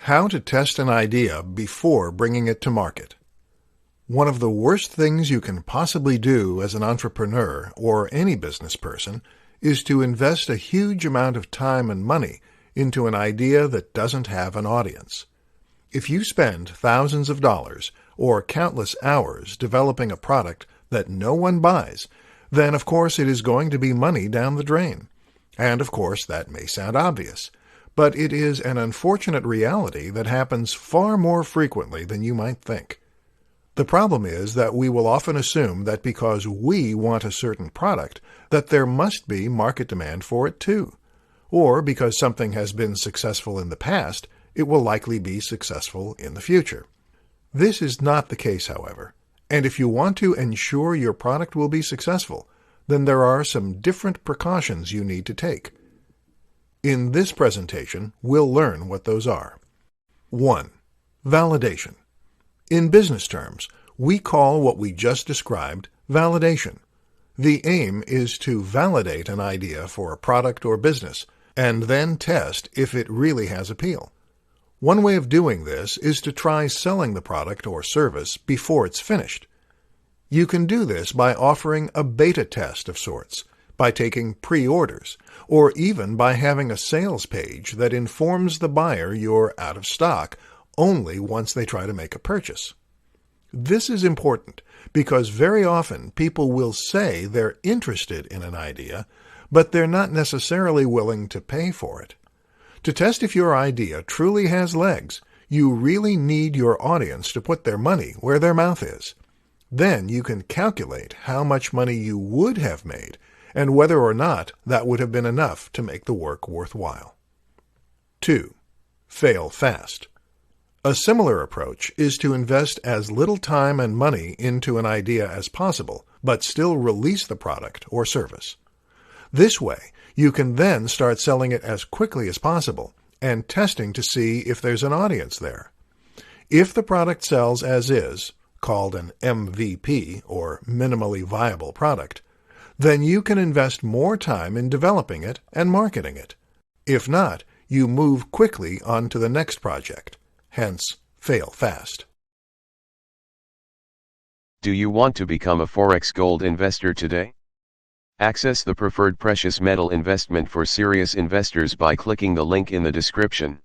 How to test an idea before bringing it to market. One of the worst things you can possibly do as an entrepreneur or any business person is to invest a huge amount of time and money into an idea that doesn't have an audience. If you spend thousands of dollars or countless hours developing a product that no one buys, then of course it is going to be money down the drain. And of course that may sound obvious, but it is an unfortunate reality that happens far more frequently than you might think. The problem is that we will often assume that because we want a certain product, that there must be market demand for it too. Or because something has been successful in the past, it will likely be successful in the future. This is not the case, however, and if you want to ensure your product will be successful, then there are some different precautions you need to take. In this presentation, we'll learn what those are. 1. Validation. In business terms, we call what we just described validation. The aim is to validate an idea for a product or business, and then test if it really has appeal. One way of doing this is to try selling the product or service before it's finished. You can do this by offering a beta test of sorts, by taking pre-orders, or even by having a sales page that informs the buyer you're out of stock only once they try to make a purchase. This is important because very often people will say they're interested in an idea, but they're not necessarily willing to pay for it. To test if your idea truly has legs, you really need your audience to put their money where their mouth is. Then you can calculate how much money you would have made and whether or not that would have been enough to make the work worthwhile. 2. Fail fast. A similar approach is to invest as little time and money into an idea as possible, but still release the product or service. This way, you can then start selling it as quickly as possible and testing to see if there's an audience there. If the product sells as is, called an MVP or minimally viable product, then you can invest more time in developing it and marketing it. If not, you move quickly on to the next project. Hence, fail fast. Do you want to become a Forex gold investor today? Access the preferred precious metal investment for serious investors by clicking the link in the description.